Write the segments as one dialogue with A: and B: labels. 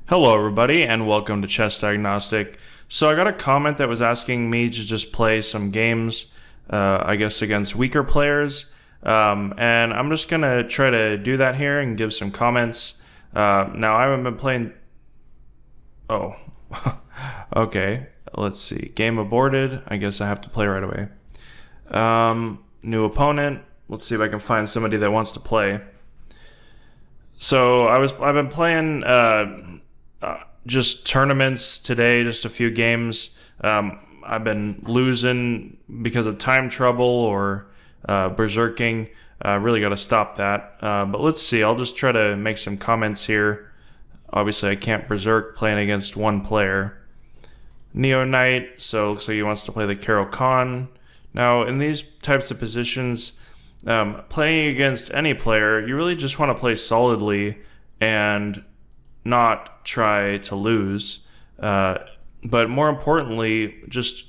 A: Hello everybody and welcome to ChessDiagnostic. So I got a comment that was asking me to just play some games, I guess against weaker players, and I'm just gonna try to do that here and give some comments. Now I haven't been playing... Oh, okay, let's see. Game aborted. I guess I have to play right away. New opponent. Let's see if I can find somebody that wants to play. So I've been playing just tournaments today, just a few games. I've been losing because of time trouble or berserking. Really got to stop that. But let's see. I'll just try to make some comments here. Obviously, I can't berserk playing against one player. Neo Knight. So looks like he wants to play the Carol Khan. Now, in these types of positions, playing against any player, you really just want to play solidly and not try to lose. But more importantly, just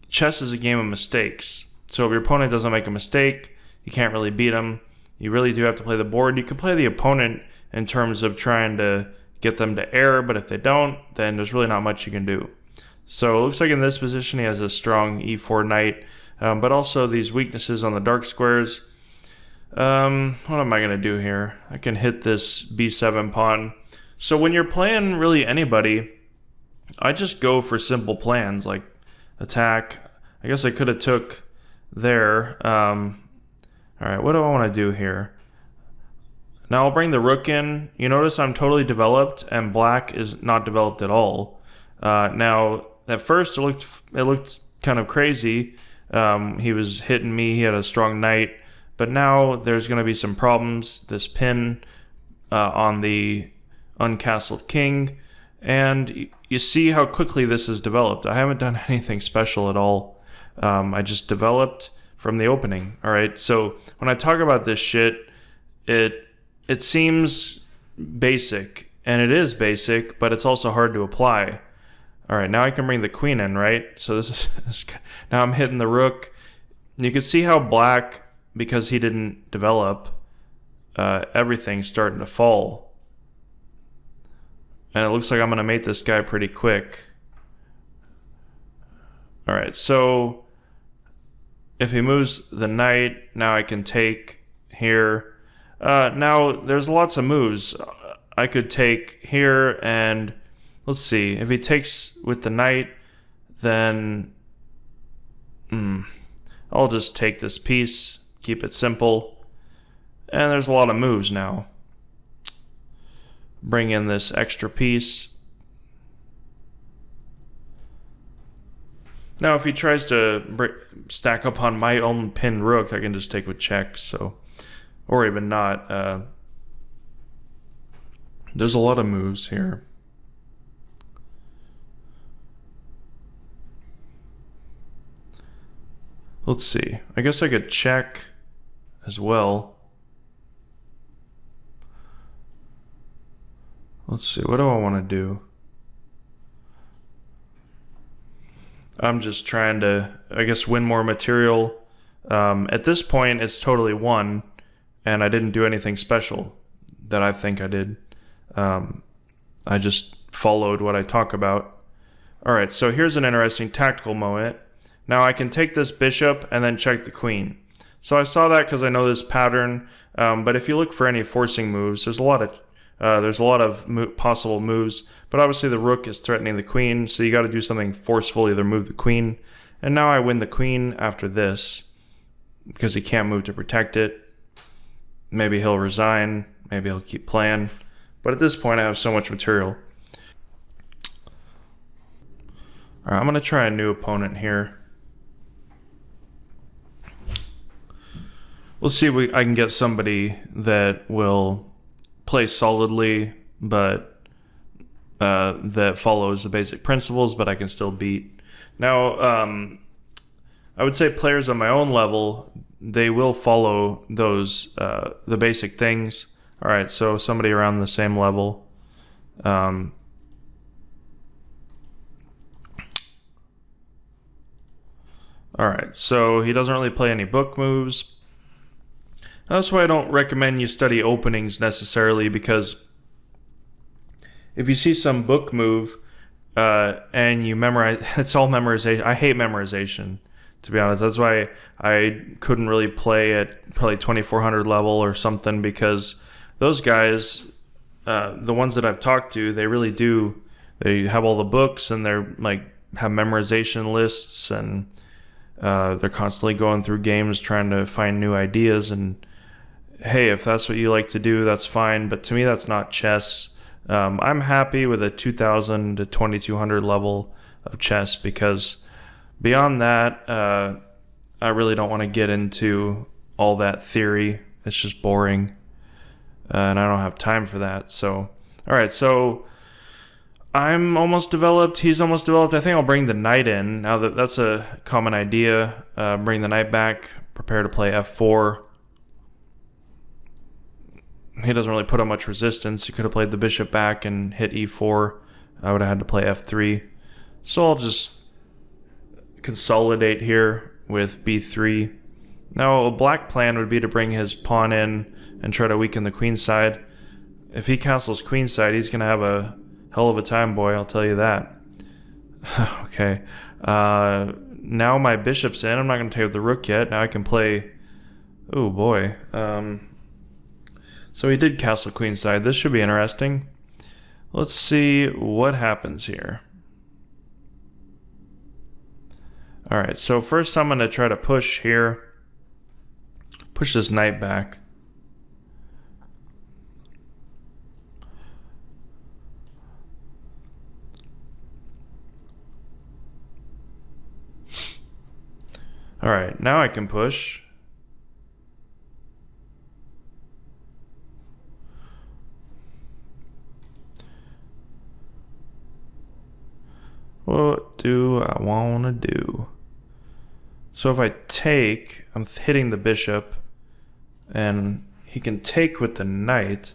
A: chess is a game of mistakes. So if your opponent doesn't make a mistake, you can't really beat them. You really do have to play the board. You can play the opponent in terms of trying to get them to error, but if they don't, then there's really not much you can do. So it looks like in this position he has a strong e4 knight, but also these weaknesses on the dark squares. What am I going to do here? I can hit this b7 pawn. So when you're playing really anybody, I just go for simple plans like attack. I guess I could have took there. All right, what do I want to do here? Now I'll bring the rook in. You notice I'm totally developed and black is not developed at all. Now at first it looked kind of crazy. He was hitting me. He had a strong knight. But now there's going to be some problems. This pin on the uncastled king. And you see how quickly this is developed. I haven't done anything special at all. I just developed from the opening. All right. So when I talk about this shit, it seems basic. And it is basic, but it's also hard to apply. All right. Now I can bring the queen in, right? So this is now I'm hitting the rook. You can see how black, because he didn't develop, everything's starting to fall. And it looks like I'm going to mate this guy pretty quick. Alright, so if he moves the knight, now I can take here. Now, there's lots of moves. I could take here and let's see. If he takes with the knight, then I'll just take this piece. Keep it simple. And there's a lot of moves now. Bring in this extra piece. Now if he tries to stack up on my own pinned rook, I can just take with check, so, or even not. There's a lot of moves here. Let's see. I guess I could check as well. Let's see, what do I want to do? I'm just trying to, I guess, win more material. At this point, it's totally won, and I didn't do anything special that I think I did. I just followed what I talk about. Alright, so here's an interesting tactical moment. Now I can take this bishop and then check the queen. So I saw that because I know this pattern, but if you look for any forcing moves, there's a lot of possible moves, but obviously the rook is threatening the queen, so you got to do something forceful, either move the queen. And now I win the queen after this, because he can't move to protect it. Maybe he'll resign, maybe he'll keep playing, but at this point I have so much material. Alright, I'm going to try a new opponent here. Let's see if I can get somebody that will play solidly, but that follows the basic principles, but I can still beat. Now, I would say players on my own level, they will follow those, the basic things. All right, so somebody around the same level. All right, so he doesn't really play any book moves. That's why I don't recommend you study openings necessarily, because if you see some book move and you memorize, it's all memorization. I hate memorization, to be honest. That's why I couldn't really play at probably 2400 level or something, because those guys, the ones that I've talked to, they really do. They have all the books and they're like have memorization lists, and they're constantly going through games trying to find new ideas. And hey, if that's what you like to do, that's fine. But to me, that's not chess. I'm happy with a 2000 to 2200 level of chess, because beyond that, I really don't want to get into all that theory. It's just boring, and I don't have time for that. So, all right, so I'm almost developed. He's almost developed. I think I'll bring the knight in. Now that's a common idea. Bring the knight back. Prepare to play f4. He doesn't really put up much resistance. He could have played the bishop back and hit e4. I would have had to play f3. So I'll just consolidate here with b3. Now a black plan would be to bring his pawn in and try to weaken the queen side. If he castles queen side, he's going to have a hell of a time, boy, I'll tell you that. Okay. Now my bishop's in. I'm not going to take the rook yet. Now I can play... Oh, boy. So he did castle queen side. This should be interesting. Let's see what happens here. Alright, so first I'm going to try to push here. Push this knight back. Alright, now I can push. What do I want to do? So if I take, I'm hitting the bishop, and he can take with the knight.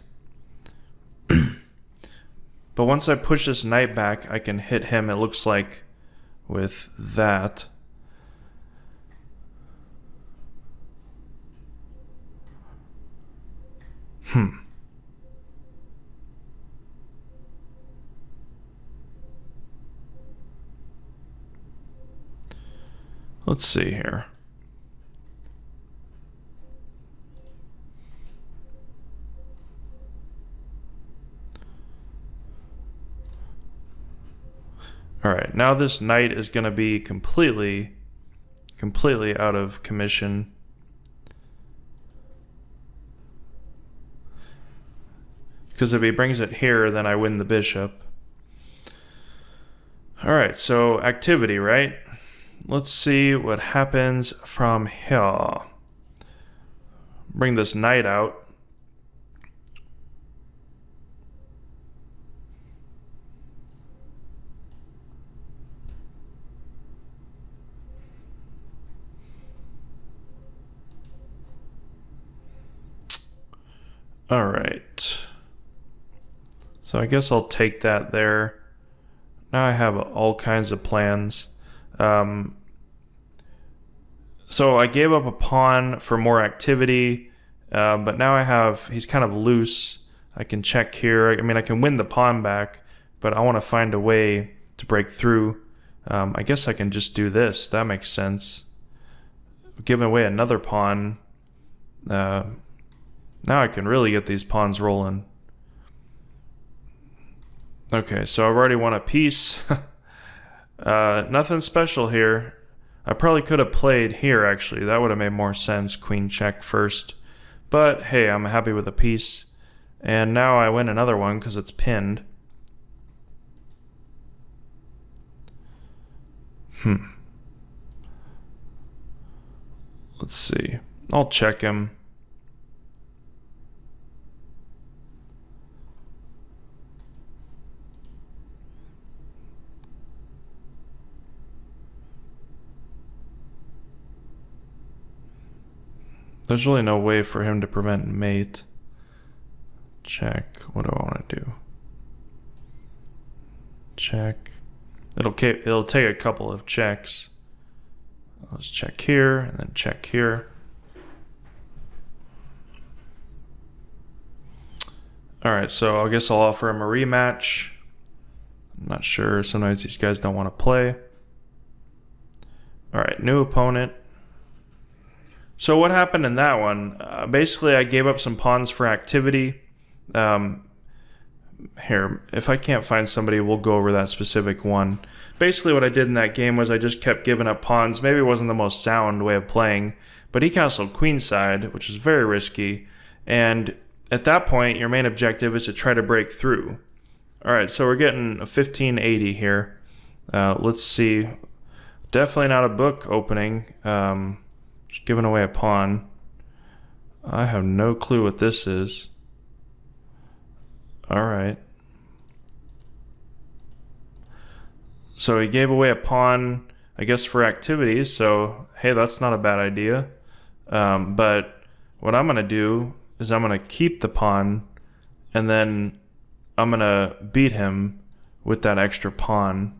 A: But once I push this knight back, I can hit him, it looks like, with that. Let's see here. Alright, now this knight is going to be completely out of commission. Because if he brings it here, then I win the bishop. Alright, so activity, right? Let's see what happens from here. Bring this knight out. Alright. So I guess I'll take that there. Now I have all kinds of plans. So I gave up a pawn for more activity, but now I have, he's kind of loose. I can check here. I mean, I can win the pawn back, but I want to find a way to break through. I guess I can just do this. That makes sense. Giving away another pawn. Now I can really get these pawns rolling. Okay, so I've already won a piece. Nothing special here. I probably could have played here, actually. That would have made more sense. Queen check first. But, hey, I'm happy with a piece. And now I win another one because it's pinned. Let's see. I'll check him. There's really no way for him to prevent mate. Check. What do I want to do? Check. It'll take a couple of checks. Let's check here and then check here. Alright, so I guess I'll offer him a rematch. I'm not sure. Sometimes these guys don't want to play. Alright, new opponent. So what happened in that one? Basically, I gave up some pawns for activity. Here, if I can't find somebody, we'll go over that specific one. Basically, what I did in that game was I just kept giving up pawns. Maybe it wasn't the most sound way of playing, but he castled queenside, which is very risky. And at that point, your main objective is to try to break through. Alright, so we're getting a 1580 here. Let's see. Definitely not a book opening. Just giving away a pawn. I have no clue what this is. Alright. So he gave away a pawn, I guess, for activities. So, hey, that's not a bad idea. But what I'm going to do is I'm going to keep the pawn, and then I'm going to beat him with that extra pawn.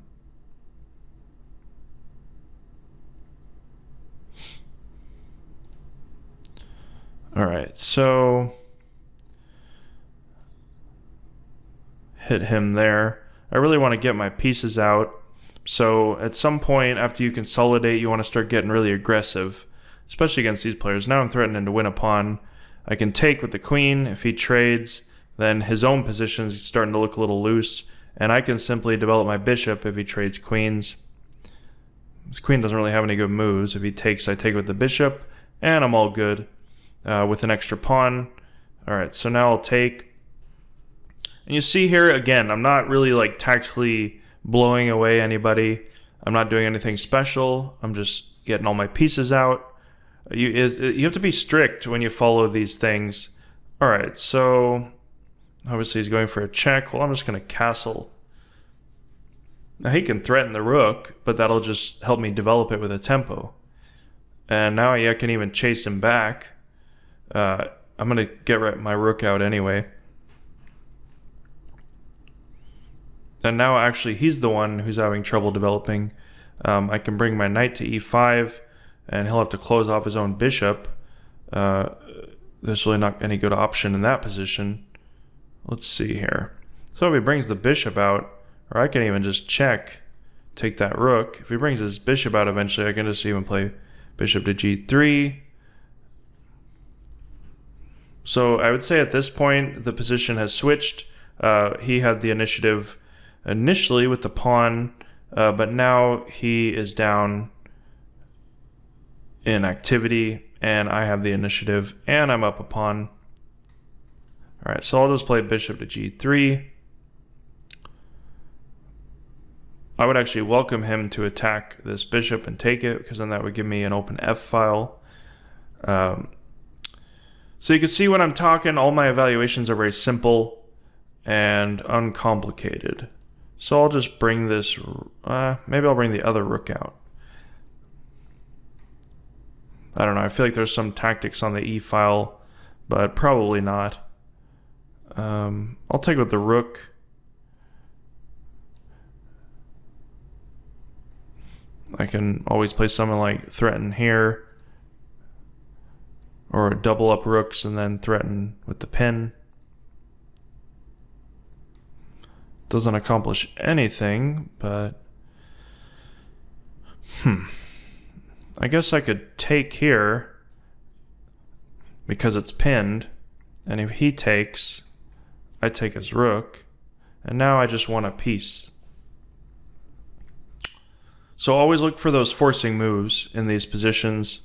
A: Alright, so hit him there. I really want to get my pieces out. So at some point after you consolidate, you want to start getting really aggressive, especially against these players. Now I'm threatening to win a pawn. I can take with the queen. If he trades, then his own position is starting to look a little loose, and I can simply develop my bishop if he trades queens. His queen doesn't really have any good moves. If he takes, I take with the bishop, and I'm all good with an extra pawn. Alright, so now I'll take. And you see here, again, I'm not really like tactically blowing away anybody. I'm not doing anything special. I'm just getting all my pieces out. You have to be strict when you follow these things. Alright, so obviously he's going for a check. Well, I'm just going to castle. Now he can threaten the rook, but that'll just help me develop it with a tempo. And now I can even chase him back. I'm going to get my rook out anyway. And now actually he's the one who's having trouble developing. I can bring my knight to e5, and he'll have to close off his own bishop. There's really not any good option in that position. Let's see here. So if he brings the bishop out, or I can even just check, take that rook. If he brings his bishop out eventually, I can just even play bishop to g3. So I would say at this point, the position has switched. He had the initiative initially with the pawn, but now he is down in activity, and I have the initiative, and I'm up a pawn. Alright, so I'll just play bishop to g3. I would actually welcome him to attack this bishop and take it, because then that would give me an open f file. So you can see when I'm talking, all my evaluations are very simple and uncomplicated. So I'll just bring this, maybe I'll bring the other rook out. I don't know, I feel like there's some tactics on the e file, but probably not. I'll take with the rook. I can always play something like threaten here, or double up rooks and then threaten with the pin. Doesn't accomplish anything, but I guess I could take here because it's pinned, and if he takes, I take his rook, and now I just want a piece. So always look for those forcing moves in these positions.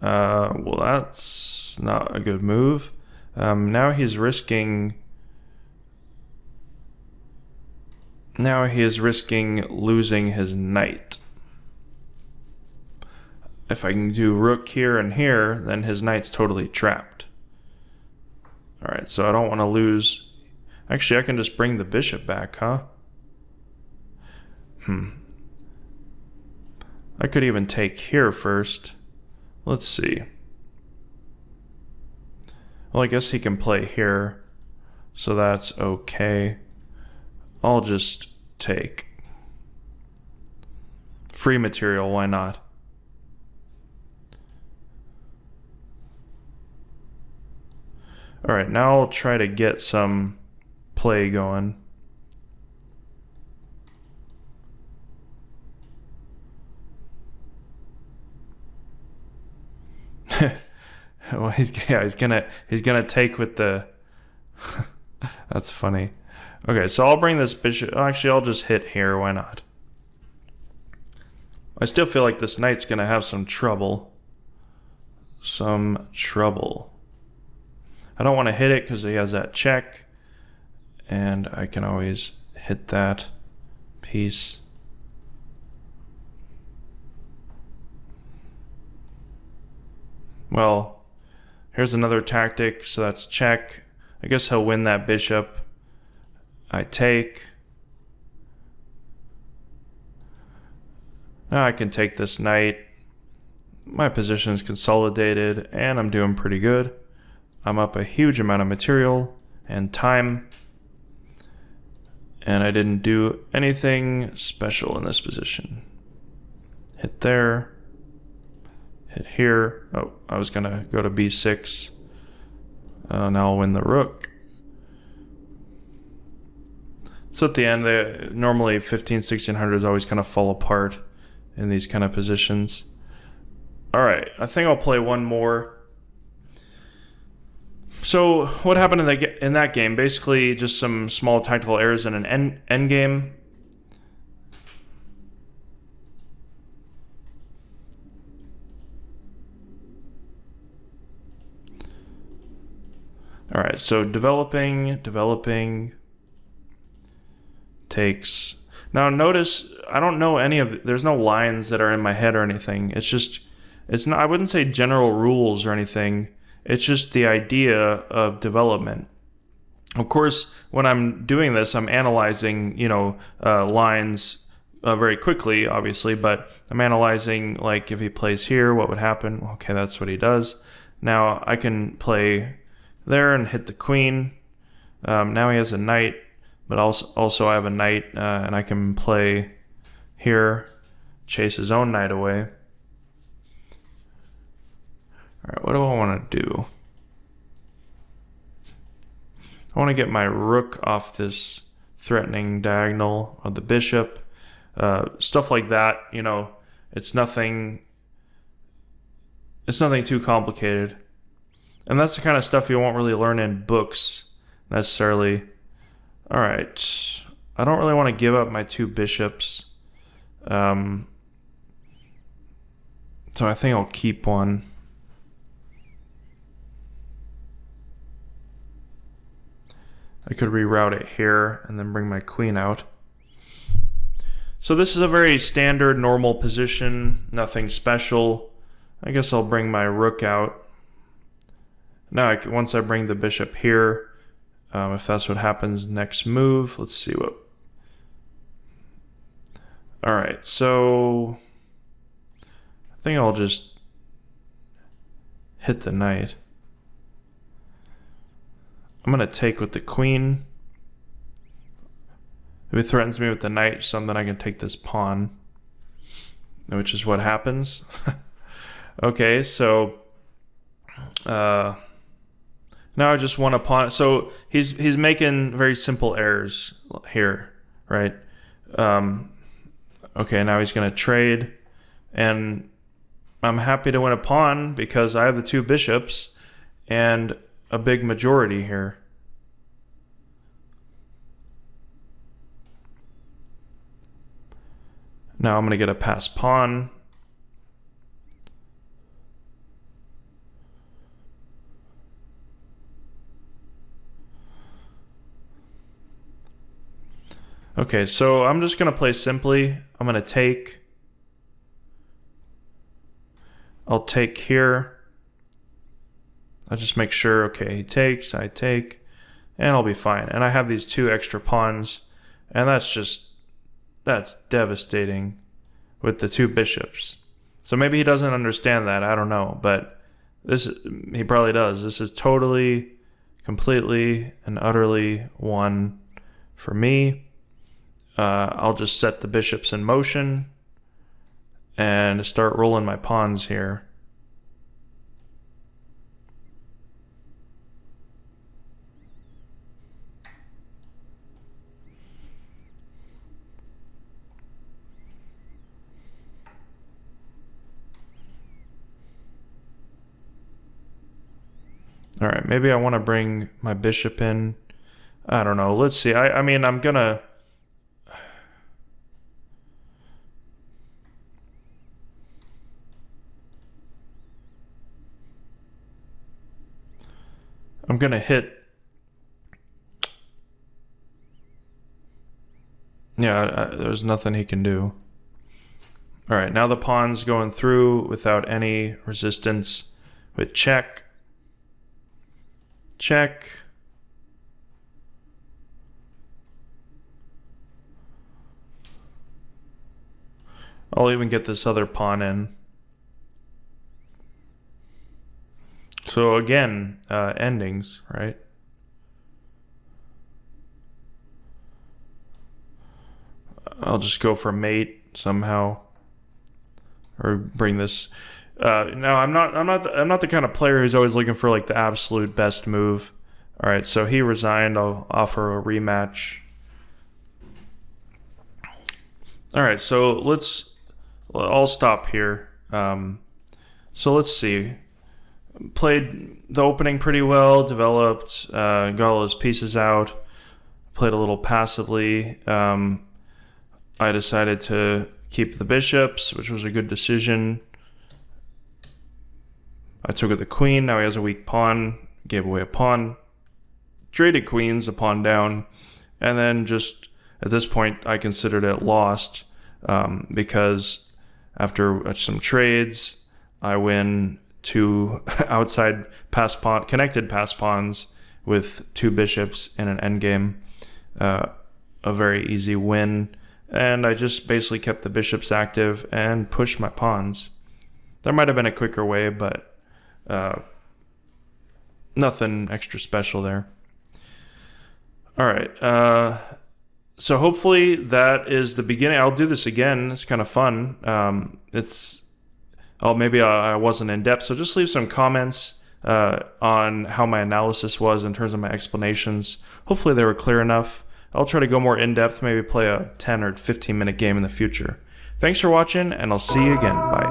A: Well, that's not a good move. Now he is risking losing his knight. If I can do rook here and here, then his knight's totally trapped. Alright, so I don't want to lose. Actually, I can just bring the bishop back, huh? I could even take here first. Let's see. Well, I guess he can play here, so that's okay. I'll just take. Free material, why not? Alright, now I'll try to get some play going. Well, he's gonna take with the. That's funny. Okay, so I'll bring this bishop. Actually, I'll just hit here. Why not? I still feel like this knight's gonna have some trouble. Some trouble. I don't want to hit it because he has that check, and I can always hit that piece. Well, here's another tactic. So that's check. I guess he'll win that bishop. I take. Now I can take this knight. My position is consolidated, and I'm doing pretty good. I'm up a huge amount of material and time, and I didn't do anything special in this position. Hit there. Hit here. Oh, I was gonna go to b6. Now I'll win the rook. So at the end, normally 1600s always kind of fall apart in these kind of positions. All right, I think I'll play one more. So what happened in that game? Basically, just some small tactical errors in an end game. All right, so developing takes. Now notice I don't know any of there's no lines that are in my head or anything. It's not, I wouldn't say general rules or anything. It's just the idea of development. Of course, when I'm doing this, I'm analyzing, lines very quickly, obviously, but I'm analyzing, like, if he plays here, what would happen? Okay, that's what he does. Now I can play there and hit the queen. Now he has a knight, but also I have a knight, and I can play here, chase his own knight away. All right, what do I want to do? I want to get my rook off this threatening diagonal of the bishop. Stuff like that, it's nothing too complicated. And that's the kind of stuff you won't really learn in books necessarily. All right, I don't really want to give up my two bishops. So I think I'll keep one. I could reroute it here and then bring my queen out. So this is a very standard, normal position, nothing special. I guess I'll bring my rook out. Now, once I bring the bishop here, if that's what happens, next move, let's see what. All right, so I think I'll just hit the knight. I'm going to take with the queen. If it threatens me with the knight, then I can take this pawn, which is what happens. Okay, so now I just want a pawn. So he's making very simple errors here, right? Okay, now he's going to trade, and I'm happy to win a pawn because I have the two bishops and a big majority here. Now I'm going to get a passed pawn. Okay, so I'm just going to play simply. I'm going to take. I'll take here. I'll just make sure, okay, he takes, I take, and I'll be fine. And I have these two extra pawns, and that's devastating with the two bishops. So maybe he doesn't understand that, I don't know, but he probably does. This is totally, completely, and utterly won for me. I'll just set the bishops in motion and start rolling my pawns here. All right, maybe I want to bring my bishop in. I don't know. Let's see. I mean, I'm gonna hit. Yeah, there's nothing he can do. All right, now the pawn's going through without any resistance with check. Check. I'll even get this other pawn in. So again, endings, right? I'll just go for mate somehow, or bring this. No, I'm not the kind of player who's always looking for like the absolute best move. All right, so he resigned. I'll offer a rematch. All right, so I'll stop here. So let's see. Played the opening pretty well, developed, got all his pieces out, played a little passively. I decided to keep the bishops, which was a good decision. I took the queen, now he has a weak pawn, gave away a pawn. Traded queens, a pawn down, and then just at this point I considered it lost because after some trades, I win 2 outside connected pass pawns with 2 bishops in an endgame. A very easy win. And I just basically kept the bishops active and pushed my pawns. There might have been a quicker way, but nothing extra special there. All right. So hopefully that is the beginning. I'll do this again. It's kind of fun. Maybe I wasn't in depth. So just leave some comments on how my analysis was in terms of my explanations. Hopefully they were clear enough. I'll try to go more in-depth, maybe play a 10 or 15-minute game in the future. Thanks for watching, and I'll see you again. Bye.